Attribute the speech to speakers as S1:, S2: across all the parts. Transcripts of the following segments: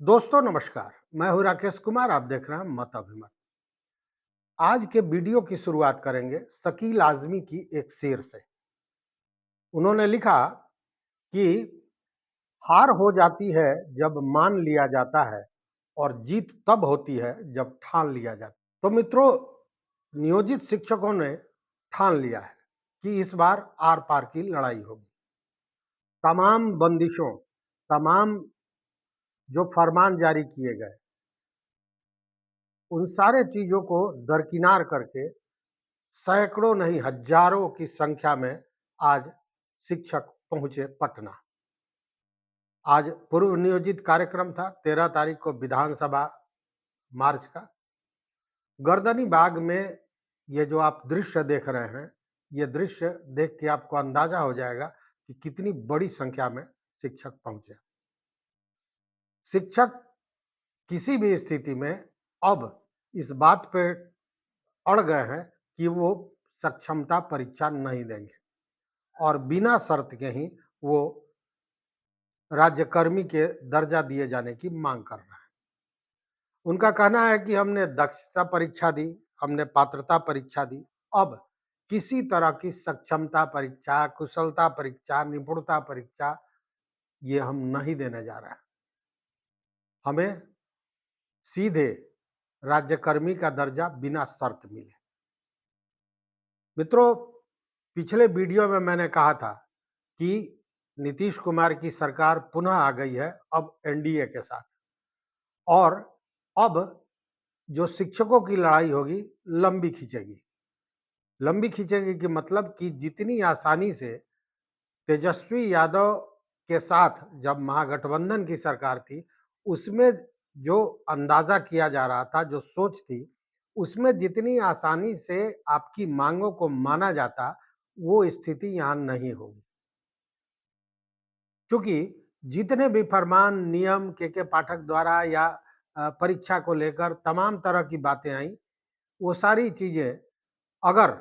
S1: दोस्तों नमस्कार। मैं हूं राकेश कुमार। आप देख रहे हैं मत अभिमत। आज के वीडियो की शुरुआत करेंगे शकील आजमी की एक शेर से। उन्होंने लिखा कि हार हो जाती है जब मान लिया जाता है और जीत तब होती है जब ठान लिया जाता है। तो मित्रों, नियोजित शिक्षकों ने ठान लिया है कि इस बार आर पार की लड़ाई होगी। तमाम बंदिशों, तमाम जो फरमान जारी किए गए, उन सारे चीजों को दरकिनार करके सैकड़ों नहीं हजारों की संख्या में आज शिक्षक पहुंचे पटना। आज पूर्व नियोजित कार्यक्रम था 13 तारीख को विधानसभा मार्च का। गर्दनी बाग में ये जो आप दृश्य देख रहे हैं, ये दृश्य देख के आपको अंदाजा हो जाएगा कि कितनी बड़ी संख्या में शिक्षक पहुंचे। शिक्षक किसी भी स्थिति में अब इस बात पे अड़ गए हैं कि वो सक्षमता परीक्षा नहीं देंगे और बिना शर्त के ही वो राज्यकर्मी के दर्जा दिए जाने की मांग कर रहे हैं। उनका कहना है कि हमने दक्षता परीक्षा दी, हमने पात्रता परीक्षा दी, अब किसी तरह की सक्षमता परीक्षा, कुशलता परीक्षा, निपुणता परीक्षा ये हम नहीं देने जा रहे हैं। हमें सीधे राज्यकर्मी का दर्जा बिना शर्त मिले। मित्रों, पिछले वीडियो में मैंने कहा था कि नीतीश कुमार की सरकार पुनः आ गई है अब एनडीए के साथ, और अब जो शिक्षकों की लड़ाई होगी लंबी खींचेगी। लंबी खींचेगी कि मतलब कि जितनी आसानी से तेजस्वी यादव के साथ जब महागठबंधन की सरकार थी, उसमें जो अंदाजा किया जा रहा था, जो सोच थी, उसमें जितनी आसानी से आपकी मांगों को माना जाता, वो स्थिति यहाँ नहीं होगी। क्योंकि जितने भी फरमान, नियम के पाठक द्वारा या परीक्षा को लेकर तमाम तरह की बातें आई, वो सारी चीजें अगर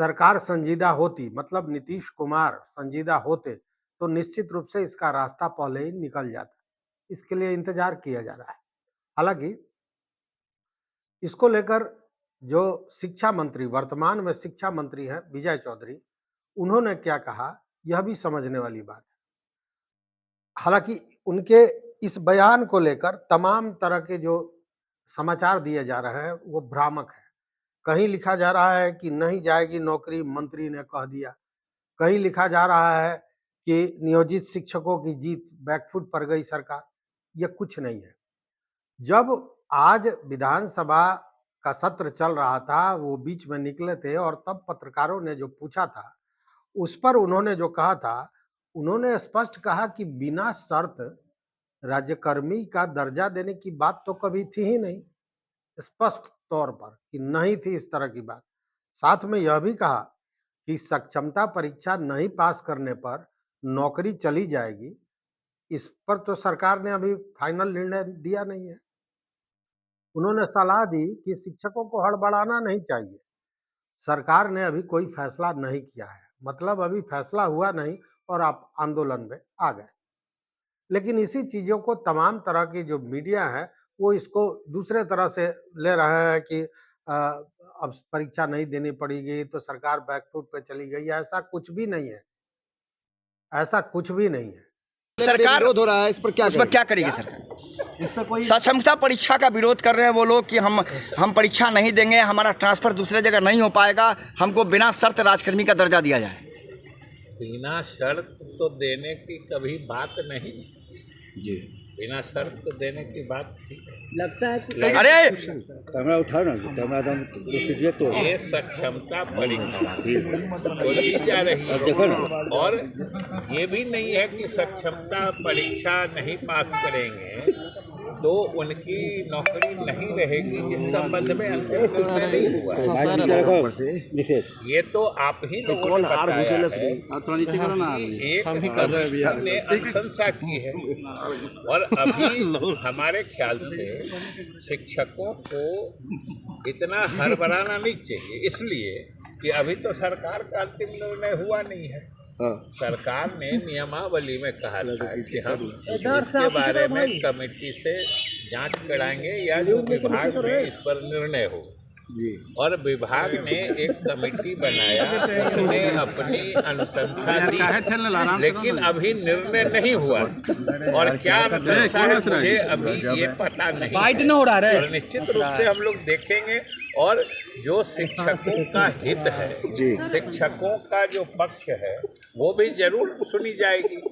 S1: सरकार संजीदा होती, मतलब नीतीश कुमार संजीदा होते, तो निश्चित रूप से इसका रास्ता पहले ही निकल जाता। इसके लिए इंतजार किया जा रहा है। हालांकि इसको लेकर जो शिक्षा मंत्री, वर्तमान में शिक्षा मंत्री हैं विजय चौधरी, उन्होंने क्या कहा यह भी समझने वाली बात है। हालांकि उनके इस बयान को लेकर तमाम तरह के जो समाचार दिए जा रहे हैं वो भ्रामक है। कहीं लिखा जा रहा है कि नहीं जाएगी नौकरी, मंत्री ने कह दिया। कहीं लिखा जा रहा है कि नियोजित शिक्षकों की जीत, बैकफुट पर गई सरकार। ये कुछ नहीं है। जब आज विधानसभा का सत्र चल रहा था, वो बीच में निकले थे और तब पत्रकारों ने जो पूछा था, उस पर उन्होंने जो कहा था, उन्होंने स्पष्ट कहा कि बिना शर्त राज्यकर्मी का दर्जा देने की बात तो कभी थी ही नहीं। स्पष्ट तौर पर कि नहीं थी इस तरह की बात। साथ में यह भी कहा कि सक्षमता परीक्षा नहीं पास करने पर नौकरी चली जाएगी। इस पर तो सरकार ने अभी फाइनल निर्णय दिया नहीं है। उन्होंने सलाह दी कि शिक्षकों को हड़बड़ाना नहीं चाहिए। सरकार ने अभी कोई फैसला नहीं किया है, मतलब अभी फैसला हुआ नहीं और आप आंदोलन में आ गए। लेकिन इसी चीजों को तमाम तरह की जो मीडिया है वो इसको दूसरे तरह से ले रहे हैं कि अब परीक्षा नहीं देनी पड़ेगी तो सरकार बैकफुट पे चली गई। ऐसा कुछ भी नहीं है, ऐसा कुछ भी नहीं है।
S2: सरकार
S3: विरोध हो रहा है, इस पर क्या
S2: करेगी सरकार?
S1: इस पर कोई
S2: सक्षमता परीक्षा का विरोध कर रहे हैं वो लोग कि हम परीक्षा नहीं देंगे, हमारा ट्रांसफर दूसरे जगह नहीं हो पाएगा, हमको बिना शर्त राजकर्मी का दर्जा दिया जाए।
S4: बिना शर्त तो देने की कभी बात नहीं
S2: जी,
S4: बिना शर्त तो देने की बात थी।
S3: लगता है कि
S2: अरे
S3: कैमरा उठाओ ना, कैमरा तो
S4: ये सक्षमता परीक्षा तो दी जा रही है,
S3: देखो ना।
S4: और ये भी नहीं है कि सक्षमता परीक्षा नहीं पास करेंगे तो उनकी नौकरी नहीं रहेगी। इस संबंध में अंतिम निर्णय नहीं हुआ है। ये तो आप ही लोगों ने बताया है। एक हमने अनुशंसा की है और अभी हमारे ख्याल से शिक्षकों को इतना हड़बड़ाना नहीं चाहिए, इसलिए कि अभी तो सरकार का अंतिम निर्णय हुआ नहीं है। सरकार ने नियमावली में कहा था कि हम इसके बारे में कमेटी से जांच कराएंगे या जो विभाग में इस पर निर्णय हो
S3: जी।
S4: और विभाग ने एक कमेटी बनाया, उसने अपनी अनुशंसा दी, लेकिन अभी निर्णय नहीं हुआ। और क्या अनुशंसा है मुझे अभी ये पता नहीं है। और निश्चित रूप से हम लोग देखेंगे और जो शिक्षकों का हित है, शिक्षकों का जो पक्ष है, वो भी जरूर सुनी जाएगी।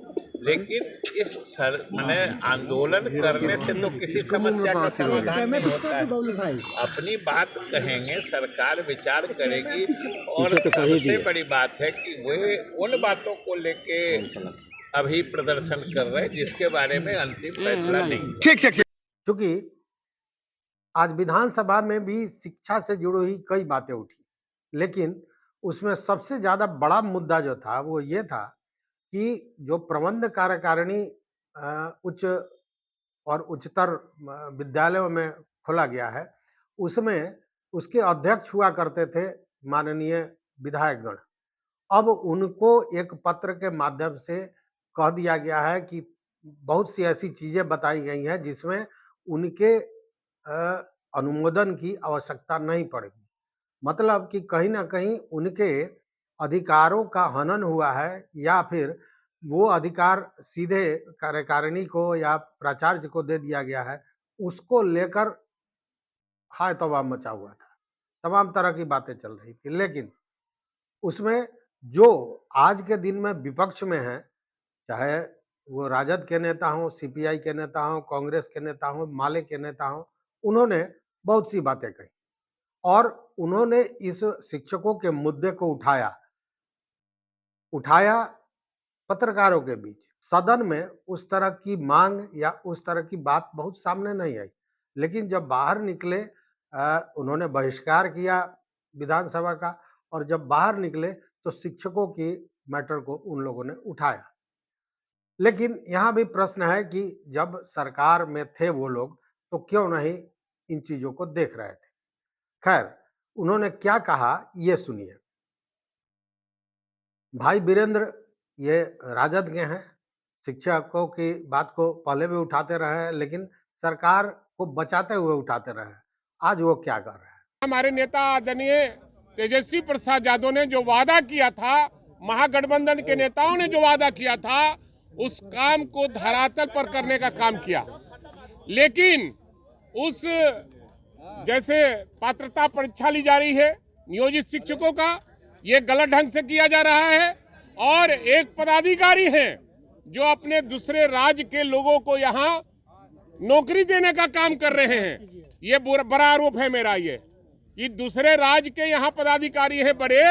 S4: लेकिन इस मैंने आंदोलन करने से तो किसी समस्या का समाधान नहीं होता है। अपनी बात कहेंगे, सरकार विचार करेगी। और सबसे बड़ी बात है कि वे उन बातों को लेके अभी प्रदर्शन कर रहे हैं जिसके बारे में अंतिम फैसला नहीं।
S2: ठीक।
S1: क्योंकि आज विधानसभा में भी शिक्षा से जुड़ी हुई कई बातें उठी, लेकिन उसमें सबसे ज्यादा बड़ा मुद्दा जो था वो ये था कि जो प्रबंध कार्यकारिणी उच्च और उच्चतर विद्यालयों में खोला गया है, उसमें उसके अध्यक्ष हुआ करते थे माननीय विधायकगण। अब उनको एक पत्र के माध्यम से कह दिया गया है कि बहुत सी ऐसी चीजें बताई गई हैं जिसमें उनके अनुमोदन की आवश्यकता नहीं पड़ेगी। मतलब कि कहीं ना कहीं उनके अधिकारों का हनन हुआ है, या फिर वो अधिकार सीधे कार्यकारिणी को या प्राचार्य को दे दिया गया है। उसको लेकर हाय तौबा मचा हुआ था, तमाम तरह की बातें चल रही थी। लेकिन उसमें जो आज के दिन में विपक्ष में है, चाहे वो राजद के नेता हों, सीपीआई के नेता हों, कांग्रेस के नेता हों, माले के नेता हों, उन्होंने बहुत सी बातें कही और उन्होंने इस शिक्षकों के मुद्दे को उठाया पत्रकारों के बीच। सदन में उस तरह की मांग या उस तरह की बात बहुत सामने नहीं आई। लेकिन जब बाहर निकले, उन्होंने बहिष्कार किया विधानसभा का, और जब बाहर निकले तो शिक्षकों की मैटर को उन लोगों ने उठाया। लेकिन यहाँ भी प्रश्न है कि जब सरकार में थे वो लोग, तो क्यों नहीं इन चीजों को देख रहे थे। खैर, उन्होंने क्या कहा ये सुनिए। भाई वीरेंद्र ये राजद के हैं, शिक्षकों की बात को पहले भी उठाते रहे, लेकिन सरकार को बचाते हुए उठाते रहे। आज वो क्या कर रहे हैं?
S5: हमारे नेता आदरणीय तेजस्वी प्रसाद यादव ने जो वादा किया था, महागठबंधन के नेताओं ने जो वादा किया था, उस काम को धरातल पर करने का काम किया। लेकिन उस जैसे पात्रता परीक्षा ली जा रही है नियोजित शिक्षकों का, ये गलत ढंग से किया जा रहा है। और एक पदाधिकारी हैं जो अपने दूसरे राज्य के लोगों को यहाँ नौकरी देने का काम कर रहे हैं। ये बड़ा आरोप है मेरा ये दूसरे राज्य के यहाँ पदाधिकारी हैं बड़े,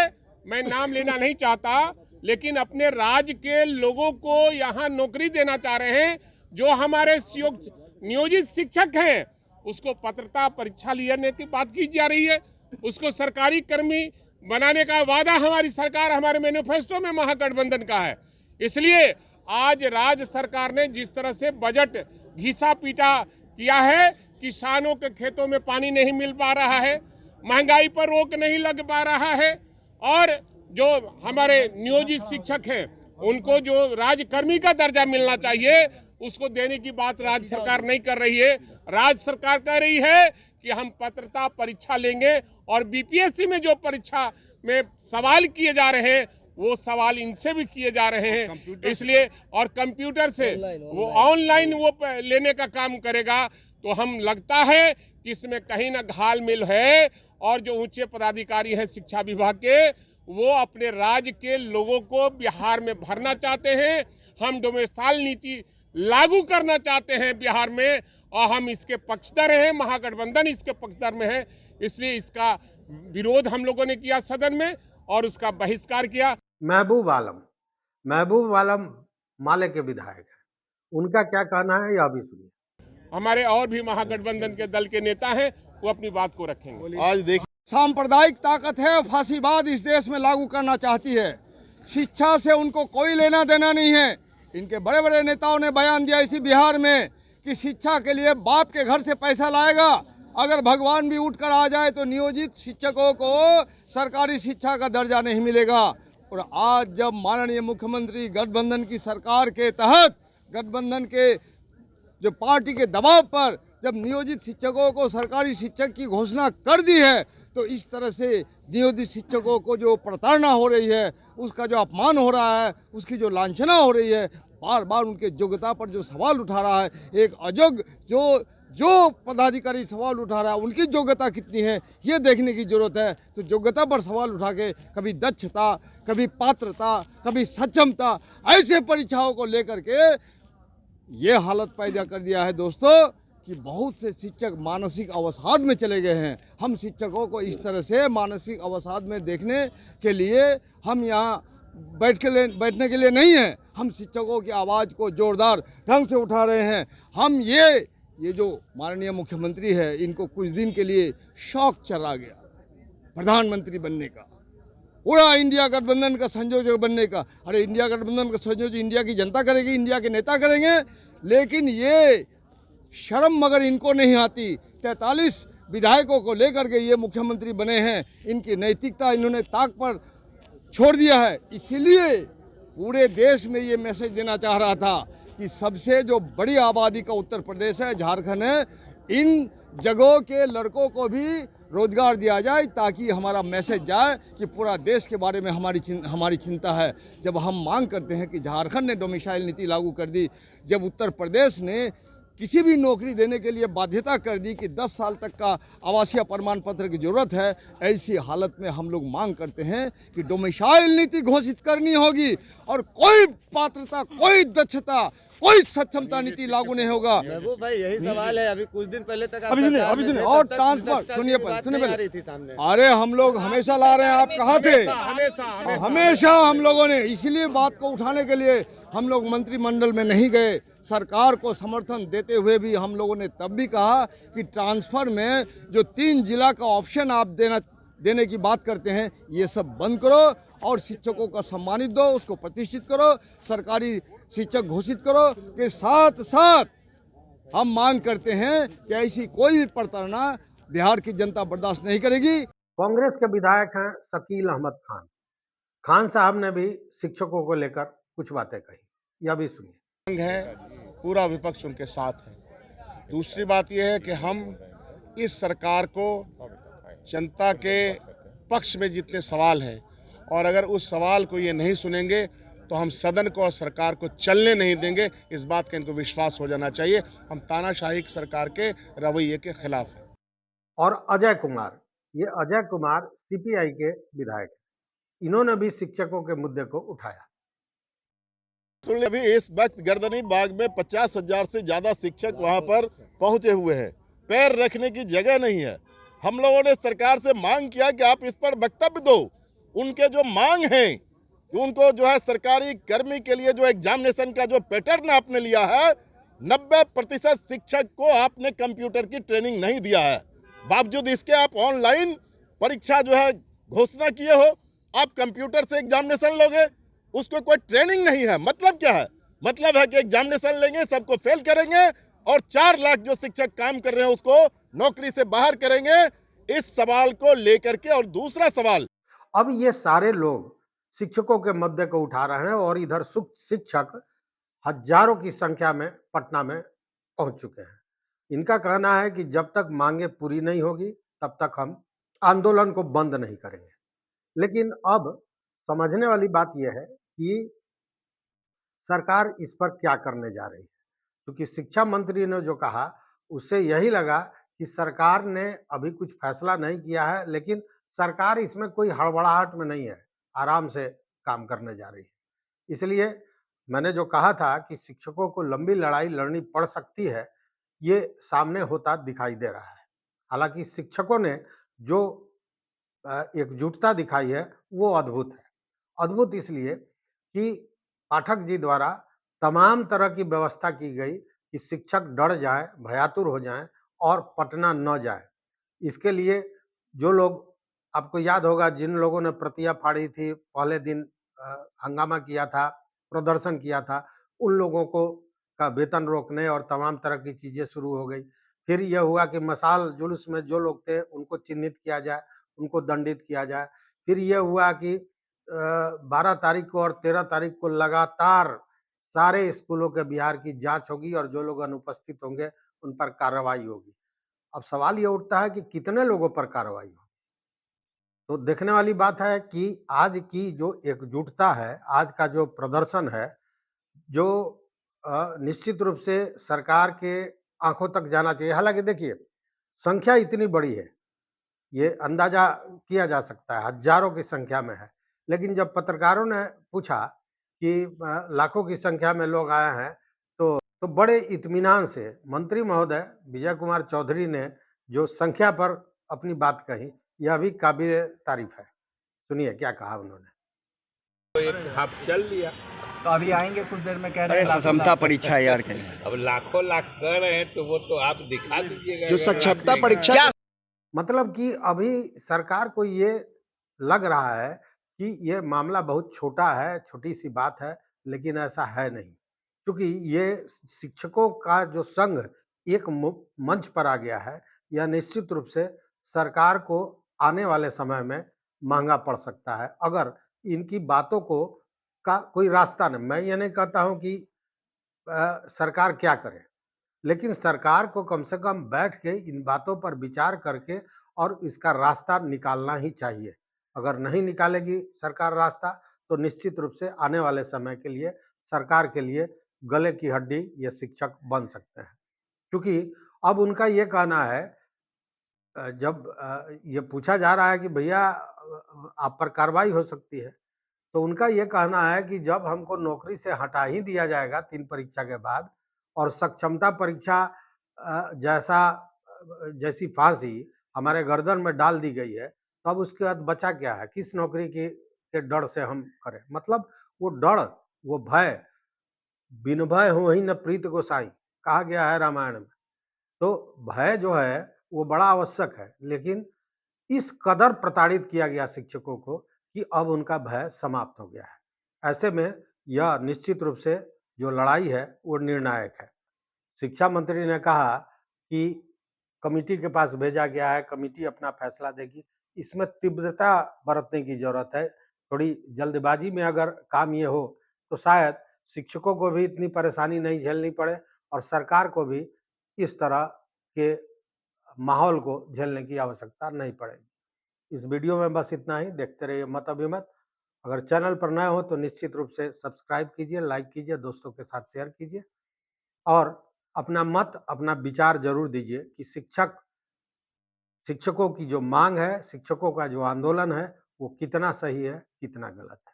S5: मैं नाम लेना नहीं चाहता, लेकिन अपने राज्य के लोगों को यहाँ नौकरी देना चाह रहे हैं। जो हमारे नियोजित शिक्षक हैं उसको पात्रता परीक्षा लेने की बात की जा रही है, उसको सरकारी कर्मी बनाने का वादा हमारी सरकार, हमारे मैनिफेस्टो में महागठबंधन का है। इसलिए आज राज्य सरकार ने जिस तरह से बजट घिसा पीटा किया है, किसानों के खेतों में पानी नहीं मिल पा रहा है, महंगाई पर रोक नहीं लग पा रहा है, और जो हमारे नियोजित शिक्षक हैं उनको जो राज्यकर्मी का दर्जा मिलना चाहिए उसको देने की बात राज्य सरकार नहीं कर रही है। राज्य सरकार कह रही है कि हम पात्रता परीक्षा लेंगे, और बीपीएससी में जो परीक्षा में सवाल किए जा रहे हैं वो सवाल इनसे भी किए जा रहे हैं। इसलिए और कंप्यूटर से वो ऑनलाइन वो लेने का काम करेगा। तो हम लगता है कि इसमें कहीं ना घालमेल है, और जो ऊंचे पदाधिकारी हैं शिक्षा विभाग के, वो अपने राज्य के लोगों को बिहार में भरना चाहते हैं। हम डोमेसाइल नीति लागू करना चाहते हैं बिहार में, और हम इसके पक्षधर हैं, महागठबंधन इसके पक्षधर में है। इसलिए इसका विरोध हम लोगों ने किया सदन में और उसका बहिष्कार किया।
S1: महबूब आलम माले के विधायक हैं, उनका क्या कहना है यह भी सुनिए।
S5: हमारे और भी महागठबंधन के दल के नेता हैं, वो अपनी बात को रखेंगे।
S6: आज देखिए, सांप्रदायिक ताकत है, फांसीवाद इस देश में लागू करना चाहती है। शिक्षा से उनको कोई लेना देना नहीं है। इनके बड़े बड़े नेताओं ने बयान दिया इसी बिहार में कि शिक्षा के लिए बाप के घर से पैसा लाएगा। अगर भगवान भी उठकर आ जाए तो नियोजित शिक्षकों को सरकारी शिक्षा का दर्जा नहीं मिलेगा। और आज जब माननीय मुख्यमंत्री गठबंधन की सरकार के तहत गठबंधन के जो पार्टी के दबाव पर जब नियोजित शिक्षकों को सरकारी शिक्षक की घोषणा कर दी है, तो इस तरह से नियोजित शिक्षकों को जो प्रताड़ना हो रही है, उसका जो अपमान हो रहा है, उसकी जो लांछना हो रही है, बार बार उनके योग्यता पर जो सवाल उठा रहा है, एक अयोग्य जो पदाधिकारी सवाल उठा रहा है उनकी योग्यता कितनी है ये देखने की जरूरत है। तो योग्यता पर सवाल उठा के कभी दक्षता, कभी पात्रता, कभी सक्षमता, ऐसे परीक्षाओं को लेकर के ये हालत पैदा कर दिया है दोस्तों कि बहुत से शिक्षक मानसिक अवसाद में चले गए हैं। हम शिक्षकों को इस तरह से मानसिक अवसाद में देखने के लिए हम यहाँ बैठने के लिए नहीं हैं। हम शिक्षकों की आवाज़ को जोरदार ढंग से उठा रहे हैं। हम ये जो माननीय मुख्यमंत्री है, इनको कुछ दिन के लिए शौक चला गया प्रधानमंत्री बनने का, पूरा इंडिया गठबंधन का संयोजक बनने का। अरे इंडिया गठबंधन का संयोजक इंडिया की जनता करेगी, इंडिया के नेता करेंगे, लेकिन ये शर्म मगर इनको नहीं आती। 43 विधायकों को लेकर के ये मुख्यमंत्री बने हैं, इनकी नैतिकता इन्होंने ताक पर छोड़ दिया है। इसीलिए पूरे देश में ये मैसेज देना चाह रहा था कि सबसे जो बड़ी आबादी का उत्तर प्रदेश है, झारखंड है, इन जगहों के लड़कों को भी रोजगार दिया जाए ताकि हमारा मैसेज जाए कि पूरा देश के बारे में हमारी चिंता है। जब हम मांग करते हैं कि झारखंड ने डोमिसाइल नीति लागू कर दी, जब उत्तर प्रदेश ने किसी भी नौकरी देने के लिए बाध्यता कर दी कि 10 साल तक का आवासीय प्रमाण पत्र की जरूरत है, ऐसी हालत में हम लोग मांग करते हैं कि डोमिसाइल नीति घोषित करनी होगी और कोई पात्रता, कोई दक्षता, कोई सक्षमता नीति लागू नहीं होगा।
S7: महबूब भाई यही सवाल है, अभी कुछ दिन पहले तक
S6: अभी सुनिए और ट्रांसफर सुनिए पहले। अरे हम लोग हमेशा ला रहे हैं, आप कहाँ थे? हमेशा हम लोगों ने इसलिए बात को उठाने के लिए हम लोग मंत्रिमंडल में नहीं गए। सरकार को समर्थन देते हुए भी हम लोगों ने तब भी कहा कि ट्रांसफर में जो 3 जिला का ऑप्शन आप देने की बात करते हैं, ये सब बंद करो और शिक्षकों का सम्मानित दो, उसको प्रतिष्ठित करो, सरकारी शिक्षक घोषित करो। के साथ साथ हम मांग करते हैं कि ऐसी कोई भी प्रताड़ना बिहार की जनता बर्दाश्त नहीं करेगी।
S1: कांग्रेस के विधायक हैं शकील अहमद खान। खान साहब ने भी शिक्षकों को लेकर कुछ बातें कही, यह भी सुनिए।
S5: है, पूरा विपक्ष उनके साथ है। दूसरी बात यह है कि हम इस सरकार को जनता के पक्ष में जितने सवाल हैं, और अगर उस सवाल को ये नहीं सुनेंगे तो हम सदन को और सरकार को चलने नहीं देंगे। इस बात का इनको विश्वास हो जाना चाहिए। हम तानाशाही सरकार के रवैये के खिलाफ हैं।
S1: और अजय कुमार, ये अजय कुमार सीपीआई के विधायक हैं, इन्होंने भी शिक्षकों के मुद्दे को उठाया।
S8: सुन अभी इस वक्त गर्दनी बाग में 50,000 से ज्यादा शिक्षक वहां पर पहुंचे हुए हैं, पैर रखने की जगह नहीं है। हम लोगों ने सरकार से मांग किया कि आप इस पर वक्तव्य दो। उनके जो मांग है कि उनको जो है सरकारी कर्मी के लिए जो एग्जामिनेशन का जो पैटर्न आपने लिया है, 90% शिक्षक को आपने कंप्यूटर की ट्रेनिंग नहीं दिया है। बावजूद इसके आप ऑनलाइन परीक्षा जो है घोषणा किए हो, आप कंप्यूटर से एग्जामिनेशन लोगे, उसको कोई ट्रेनिंग नहीं है। मतलब क्या है? मतलब है कि एग्जामिनेशन लेंगे, सबको फेल करेंगे और 4 लाख जो शिक्षक काम कर रहे हैं उसको नौकरी से बाहर करेंगे। इस सवाल को लेकर के, और दूसरा सवाल,
S1: अब ये सारे लोग शिक्षकों के मुद्दे को उठा रहे हैं और इधर शिक्षक हजारों की संख्या में पटना में पहुंच चुके हैं। इनका कहना है कि जब तक मांगे पूरी नहीं होगी तब तक हम आंदोलन को बंद नहीं करेंगे। लेकिन अब समझने वाली बात यह है कि सरकार इस पर क्या करने जा रही है, क्योंकि शिक्षा मंत्री ने जो कहा उससे यही लगा कि सरकार ने अभी कुछ फैसला नहीं किया है, लेकिन सरकार इसमें कोई हड़बड़ाहट में नहीं है, आराम से काम करने जा रही है। इसलिए मैंने जो कहा था कि शिक्षकों को लंबी लड़ाई लड़नी पड़ सकती है, ये सामने होता दिखाई दे रहा है। हालांकि शिक्षकों ने जो एकजुटता दिखाई है वो अद्भुत है। अद्भुत इसलिए कि पाठक जी द्वारा तमाम तरह की व्यवस्था की गई कि शिक्षक डर जाएं, भयातुर हो जाएं और पटना न जाएं। इसके लिए जो लोग, आपको याद होगा जिन लोगों ने प्रतियां फाड़ी थी, पहले दिन हंगामा किया था, प्रदर्शन किया था, उन लोगों को का वेतन रोकने और तमाम तरह की चीजें शुरू हो गई। फिर यह हुआ कि मसाल जुलूस में जो लोग थे उनको चिन्हित किया जाए, उनको दंडित किया जाए। फिर यह हुआ कि 12 तारीख को और 13 तारीख को लगातार सारे स्कूलों के बिहार की जांच होगी और जो लोग अनुपस्थित होंगे उन पर कार्रवाई होगी। अब सवाल ये उठता है कि कितने लोगों पर कार्रवाई होगी। तो देखने वाली बात है कि आज की जो एकजुटता है, आज का जो प्रदर्शन है, जो निश्चित रूप से सरकार के आंखों तक जाना चाहिए। हालांकि देखिए, संख्या इतनी बड़ी है, ये अंदाजा किया जा सकता है, हजारों की संख्या में है। लेकिन जब पत्रकारों ने पूछा कि लाखों की संख्या में लोग आए हैं, तो बड़े इत्मीनान से मंत्री महोदय विजय कुमार चौधरी ने जो संख्या पर अपनी बात कही, यह भी काबिल तारीफ है। सुनिए क्या कहा उन्होंने।
S4: तो एक हाफ चल लिया,
S7: तो अभी आएंगे कुछ देर में, कह रहे
S2: अरे
S7: हैं
S2: सक्षमता परीक्षा यार के
S4: अब लाखों लाख कर रहे हैं तो वो तो आप दिखा दीजिएगा।
S2: जो
S4: अगर
S2: सक्षमता
S4: लाख
S2: परीक्षा
S4: नहीं
S1: मतलब कि अभी सरकार को ये लग रहा है कि ये मामला बहुत छोटा है, छोटी सी बात है, लेकिन ऐसा है नहीं। क्योंकि ये शिक्षकों का जो संघ एक मंच पर आ गया है, यह निश्चित रूप से सरकार को आने वाले समय में महंगा पड़ सकता है अगर इनकी बातों को का कोई रास्ता नहीं। मैं ये नहीं कहता हूं कि सरकार क्या करे, लेकिन सरकार को कम से कम बैठ के इन बातों पर विचार करके और इसका रास्ता निकालना ही चाहिए। अगर नहीं निकालेगी सरकार रास्ता, तो निश्चित रूप से आने वाले समय के लिए सरकार के लिए गले की हड्डी ये शिक्षक बन सकते हैं। क्योंकि अब उनका ये कहना है, जब ये पूछा जा रहा है कि भैया आप पर कार्रवाई हो सकती है, तो उनका ये कहना है कि जब हमको नौकरी से हटा ही दिया जाएगा 3 परीक्षा के बाद और सक्षमता परीक्षा जैसी फांसी हमारे गर्दन में डाल दी गई है, तो अब उसके बाद बचा क्या है? किस नौकरी के डर से हम करें? मतलब वो डर, वो भय, बिन भय हो ही न प्रीत गोसाई कहा गया है रामायण में। तो भय जो है वो बड़ा आवश्यक है, लेकिन इस कदर प्रताड़ित किया गया शिक्षकों को कि अब उनका भय समाप्त हो गया है। ऐसे में यह निश्चित रूप से जो लड़ाई है वो निर्णायक है। शिक्षा मंत्री ने कहा कि कमेटी के पास भेजा गया है, कमेटी अपना फैसला देगी। इसमें तीव्रता बरतने की जरूरत है। थोड़ी जल्दबाजी में अगर काम ये हो तो शायद शिक्षकों को भी इतनी परेशानी नहीं झेलनी पड़े और सरकार को भी इस तरह के माहौल को झेलने की आवश्यकता नहीं पड़ेगी। इस वीडियो में बस इतना ही। देखते रहिए मत अभिमत। अगर चैनल पर नए हो तो निश्चित रूप से सब्सक्राइब कीजिए, लाइक कीजिए, दोस्तों के साथ शेयर कीजिए और अपना मत, अपना विचार जरूर दीजिए कि शिक्षकों की जो मांग है, शिक्षकों का जो आंदोलन है, वो कितना सही है, कितना गलत है।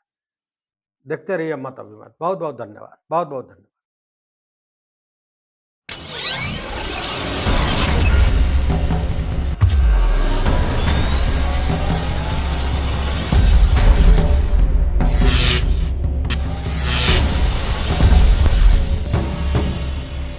S1: देखते रहिए मत अभिमत। बहुत बहुत धन्यवाद, बहुत बहुत धन्यवाद।